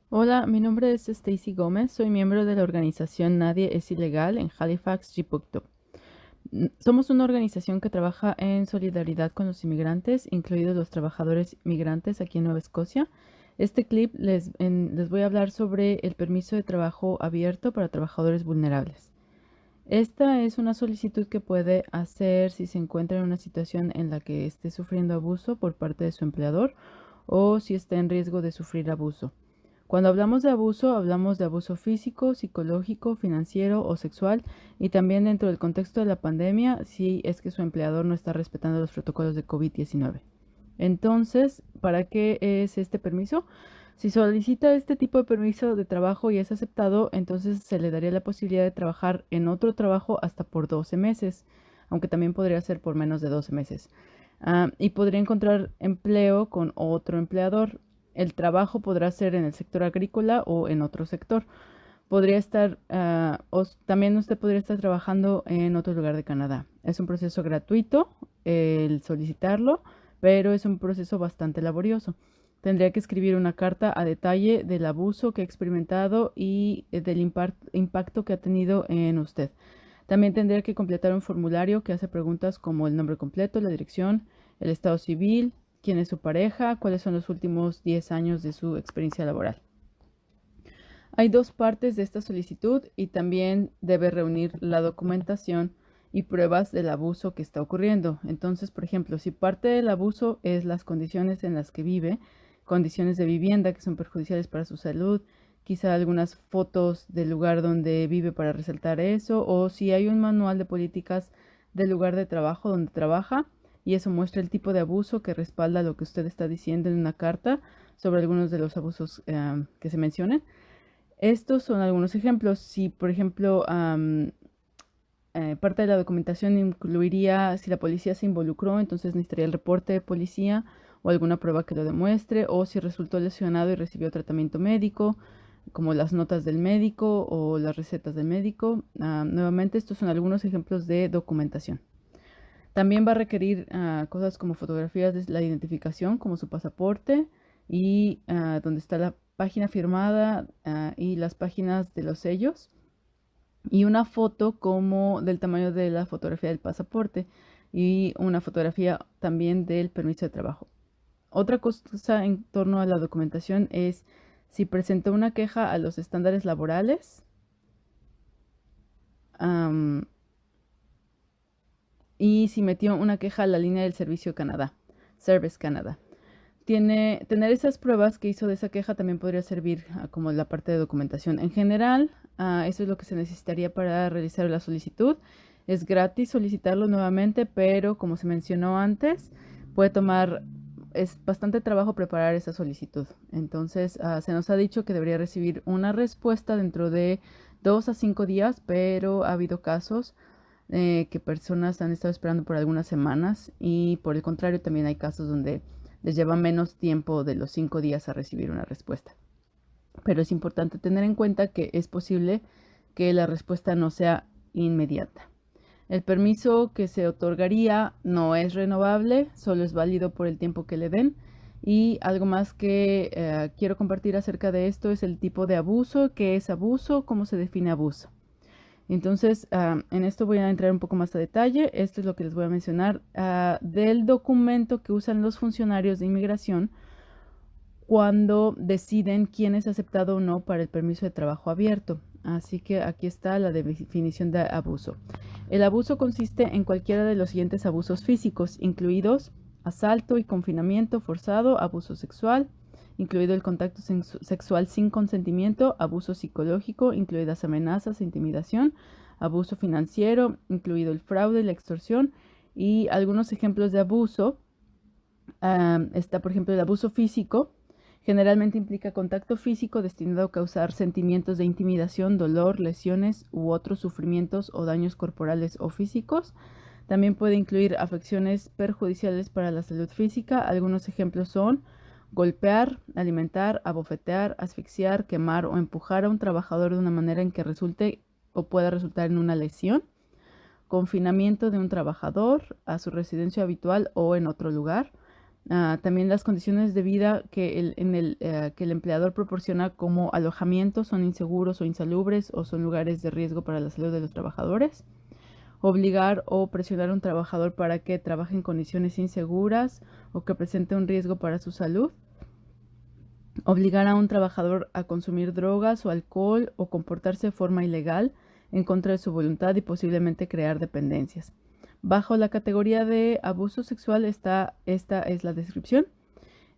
Hola, mi nombre es Stacy Gómez, soy miembro de la organización Nadie es Ilegal en Halifax, Gipuzkoa. Somos una organización que trabaja en solidaridad con los inmigrantes, incluidos los trabajadores migrantes aquí en Nueva Escocia. Este clip les voy a hablar sobre el permiso de trabajo abierto para trabajadores vulnerables. Esta es una solicitud que puede hacer si se encuentra en una situación en la que esté sufriendo abuso por parte de su empleador o si está en riesgo de sufrir abuso. Cuando hablamos de abuso físico, psicológico, financiero o sexual, y también dentro del contexto de la pandemia, si es que su empleador no está respetando los protocolos de COVID-19. Entonces, ¿para qué es este permiso? Si solicita este tipo de permiso de trabajo y es aceptado, entonces se le daría la posibilidad de trabajar en otro trabajo hasta por 12 meses, aunque también podría ser por menos de 12 meses. Y podría encontrar empleo con otro empleador. El trabajo podrá ser en el sector agrícola o en otro sector. Podría estar, también usted podría estar trabajando en otro lugar de Canadá. Es un proceso gratuito el solicitarlo, pero es un proceso bastante laborioso. Tendría que escribir una carta a detalle del abuso que ha experimentado y del impacto que ha tenido en usted. También tendría que completar un formulario que hace preguntas como el nombre completo, la dirección, el estado civil, quién es su pareja, cuáles son los últimos 10 años de su experiencia laboral. Hay dos partes de esta solicitud y también debe reunir la documentación y pruebas del abuso que está ocurriendo. Entonces, por ejemplo, si parte del abuso es las condiciones en las que vive, condiciones de vivienda que son perjudiciales para su salud, quizá algunas fotos del lugar donde vive para resaltar eso, o si hay un manual de políticas del lugar de trabajo donde trabaja y eso muestra el tipo de abuso que respalda lo que usted está diciendo en una carta sobre algunos de los abusos que se mencionan. Estos son algunos ejemplos. Si, por ejemplo, parte de la documentación incluiría si la policía se involucró, entonces necesitaría el reporte de policía o alguna prueba que lo demuestre, o si resultó lesionado y recibió tratamiento médico, como las notas del médico o las recetas del médico. Nuevamente, estos son algunos ejemplos de documentación. También va a requerir cosas como fotografías de la identificación, como su pasaporte y donde está la página firmada y las páginas de los sellos y una foto como del tamaño de la fotografía del pasaporte y una fotografía también del permiso de trabajo. Otra cosa en torno a la documentación es si presentó una queja a los estándares laborales, am, y si metió una queja a la línea del Servicio Canadá, Service Canada. Tener esas pruebas que hizo de esa queja también podría servir como la parte de documentación. En general, eso es lo que se necesitaría para realizar la solicitud. Es gratis solicitarlo nuevamente, pero como se mencionó antes, es bastante trabajo preparar esa solicitud. Entonces, se nos ha dicho que debería recibir una respuesta dentro de 2 a 5 días, pero ha habido casos que personas han estado esperando por algunas semanas y por el contrario también hay casos donde les lleva menos tiempo de los 5 días a recibir una respuesta. Pero es importante tener en cuenta que es posible que la respuesta no sea inmediata. El permiso que se otorgaría no es renovable, solo es válido por el tiempo que le den. Y algo más que quiero compartir acerca de esto es el tipo de abuso, qué es abuso, cómo se define abuso. Entonces, en esto voy a entrar un poco más a detalle. Esto es lo que les voy a mencionar del documento que usan los funcionarios de inmigración cuando deciden quién es aceptado o no para el permiso de trabajo abierto. Así que aquí está la definición de abuso. El abuso consiste en cualquiera de los siguientes abusos físicos, incluidos asalto y confinamiento forzado, abuso sexual, incluido el contacto sexual sin consentimiento, abuso psicológico, incluidas amenazas e intimidación, abuso financiero, incluido el fraude y la extorsión, y algunos ejemplos de abuso. Está, por ejemplo, el abuso físico. Generalmente implica contacto físico destinado a causar sentimientos de intimidación, dolor, lesiones u otros sufrimientos o daños corporales o físicos. También puede incluir afecciones perjudiciales para la salud física. Algunos ejemplos son golpear, alimentar, abofetear, asfixiar, quemar o empujar a un trabajador de una manera en que resulte o pueda resultar en una lesión, confinamiento de un trabajador a su residencia habitual o en otro lugar, También las condiciones de vida que el empleador proporciona como alojamiento son inseguros o insalubres o son lugares de riesgo para la salud de los trabajadores. Obligar o presionar a un trabajador para que trabaje en condiciones inseguras o que presente un riesgo para su salud. Obligar a un trabajador a consumir drogas o alcohol o comportarse de forma ilegal en contra de su voluntad y posiblemente crear dependencias. Bajo la categoría de abuso sexual esta es la descripción.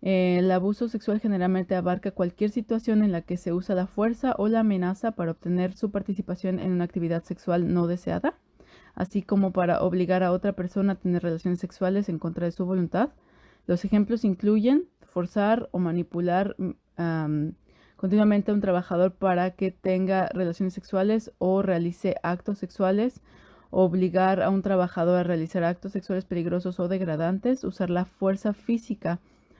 El abuso sexual generalmente abarca cualquier situación en la que se usa la fuerza o la amenaza para obtener su participación en una actividad sexual no deseada, así como para obligar a otra persona a tener relaciones sexuales en contra de su voluntad. Los ejemplos incluyen forzar o manipular continuamente a un trabajador para que tenga relaciones sexuales o realice actos sexuales, obligar a un trabajador a realizar actos sexuales peligrosos o degradantes, usar la fuerza física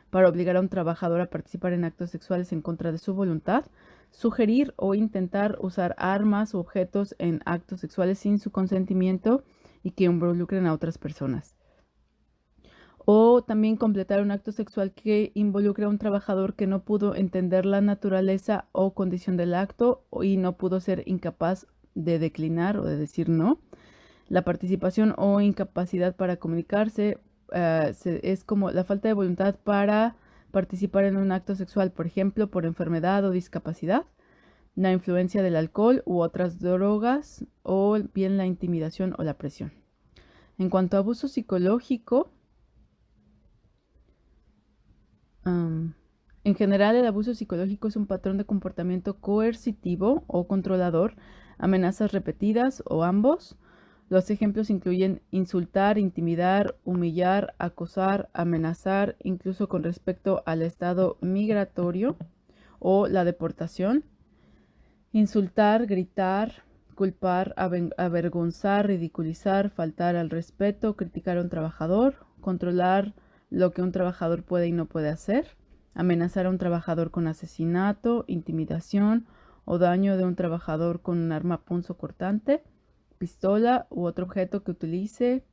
para obligar a un trabajador a participar en actos sexuales en contra de su voluntad, sugerir o intentar usar armas u objetos en actos sexuales sin su consentimiento y que involucren a otras personas. O también completar un acto sexual que involucre a un trabajador que no pudo entender la naturaleza o condición del acto y no pudo ser incapaz de declinar o de decir no. La participación o incapacidad para comunicarse es como la falta de voluntad para participar en un acto sexual, por ejemplo, por enfermedad o discapacidad, la influencia del alcohol u otras drogas, o bien la intimidación o la presión. En cuanto a abuso psicológico, en general, el abuso psicológico es un patrón de comportamiento coercitivo o controlador, amenazas repetidas o ambos. Los ejemplos incluyen insultar, intimidar, humillar, acosar, amenazar, incluso con respecto al estado migratorio o la deportación. Insultar, gritar, culpar, avergonzar, ridiculizar, faltar al respeto, criticar a un trabajador, controlar lo que un trabajador puede y no puede hacer, amenazar a un trabajador con asesinato, intimidación o daño de un trabajador con un arma punzocortante, pistola u otro objeto que utilice.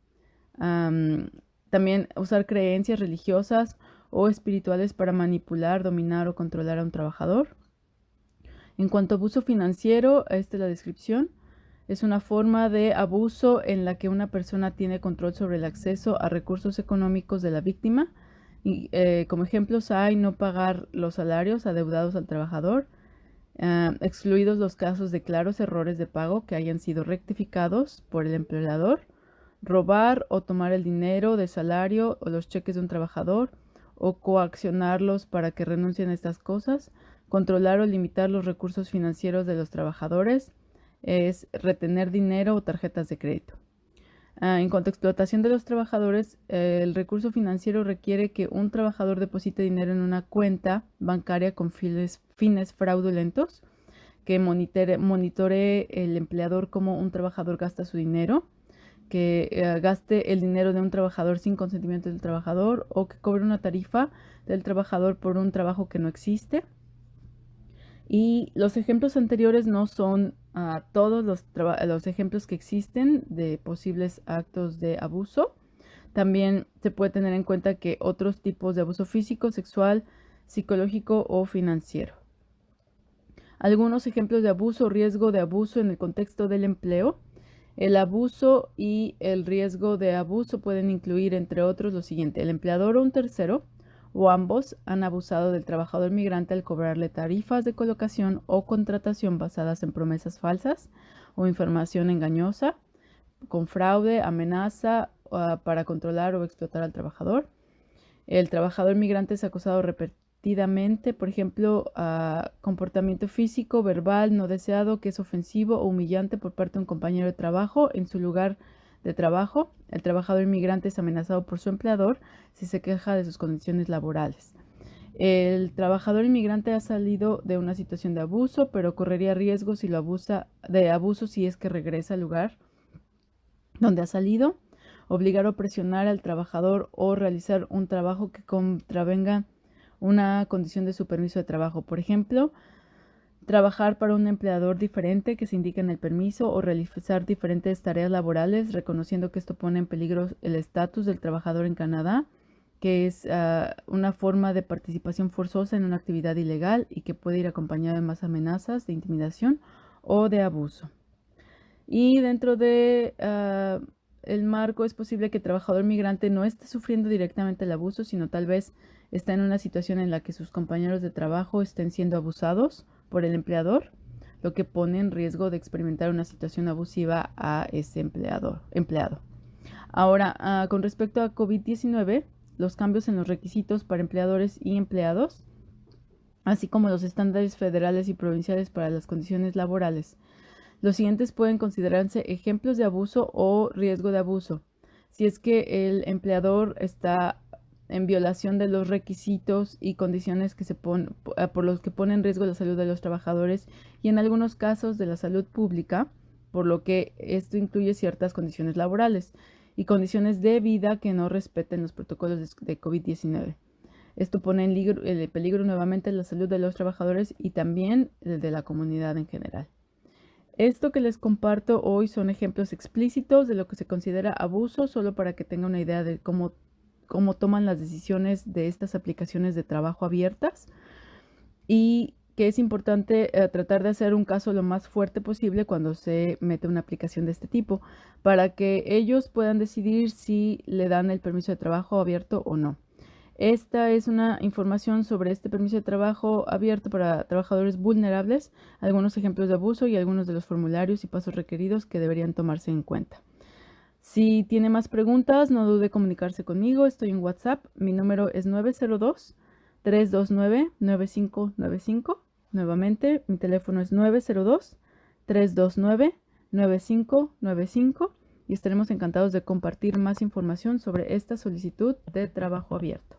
También usar creencias religiosas o espirituales para manipular, dominar o controlar a un trabajador. En cuanto a abuso financiero, esta es la descripción. Es una forma de abuso en la que una persona tiene control sobre el acceso a recursos económicos de la víctima. Y, como ejemplos hay no pagar los salarios adeudados al trabajador, excluidos los casos de claros errores de pago que hayan sido rectificados por el empleador, robar o tomar el dinero de salario o los cheques de un trabajador o coaccionarlos para que renuncien a estas cosas, controlar o limitar los recursos financieros de los trabajadores, es retener dinero o tarjetas de crédito. En cuanto a explotación de los trabajadores, el recurso financiero requiere que un trabajador deposite dinero en una cuenta bancaria con fines fraudulentos, que monitoree el empleador cómo un trabajador gasta su dinero, que gaste el dinero de un trabajador sin consentimiento del trabajador o que cobre una tarifa del trabajador por un trabajo que no existe. Y los ejemplos anteriores no son todos los ejemplos que existen de posibles actos de abuso. También se puede tener en cuenta que otros tipos de abuso físico, sexual, psicológico o financiero. Algunos ejemplos de abuso o riesgo de abuso en el contexto del empleo. El abuso y el riesgo de abuso pueden incluir, entre otros, lo siguiente: el empleador o un tercero o ambos han abusado del trabajador migrante al cobrarle tarifas de colocación o contratación basadas en promesas falsas o información engañosa, con fraude, amenaza para controlar o explotar al trabajador. El trabajador migrante es acosado repetidamente, por ejemplo, comportamiento físico, verbal, no deseado, que es ofensivo o humillante por parte de un compañero de trabajo en su lugar de trabajo. El trabajador inmigrante es amenazado por su empleador si se queja de sus condiciones laborales. El trabajador inmigrante ha salido de una situación de abuso, pero correría riesgo si lo abusa de abuso si es que regresa al lugar donde ha salido. Obligar o presionar al trabajador o realizar un trabajo que contravenga una condición de su permiso de trabajo. Por ejemplo, trabajar para un empleador diferente que se indique en el permiso o realizar diferentes tareas laborales, reconociendo que esto pone en peligro el estatus del trabajador en Canadá. que es una forma de participación forzosa en una actividad ilegal y que puede ir acompañada de más amenazas de intimidación o de abuso. Y dentro de el marco es posible que el trabajador migrante no esté sufriendo directamente el abuso, sino tal vez está en una situación en la que sus compañeros de trabajo estén siendo abusados por el empleador, lo que pone en riesgo de experimentar una situación abusiva a ese empleado. Ahora, con respecto a COVID-19, los cambios en los requisitos para empleadores y empleados, así como los estándares federales y provinciales para las condiciones laborales. Los siguientes pueden considerarse ejemplos de abuso o riesgo de abuso. Si es que el empleador está en violación de los requisitos y condiciones que por los que pone en riesgo la salud de los trabajadores y en algunos casos de la salud pública, por lo que esto incluye ciertas condiciones laborales y condiciones de vida que no respeten los protocolos de COVID-19. Esto pone en peligro nuevamente la salud de los trabajadores y también el de la comunidad en general. Esto que les comparto hoy son ejemplos explícitos de lo que se considera abuso, solo para que tengan una idea de cómo toman las decisiones de estas aplicaciones de trabajo abiertas, y que es importante tratar de hacer un caso lo más fuerte posible cuando se mete una aplicación de este tipo, para que ellos puedan decidir si le dan el permiso de trabajo abierto o no. Esta es una información sobre este permiso de trabajo abierto para trabajadores vulnerables, algunos ejemplos de abuso y algunos de los formularios y pasos requeridos que deberían tomarse en cuenta. Si tiene más preguntas, no dude en comunicarse conmigo. Estoy en WhatsApp. Mi número es 902-329-9595. Nuevamente, mi teléfono es 902-329-9595 y estaremos encantados de compartir más información sobre esta solicitud de trabajo abierto.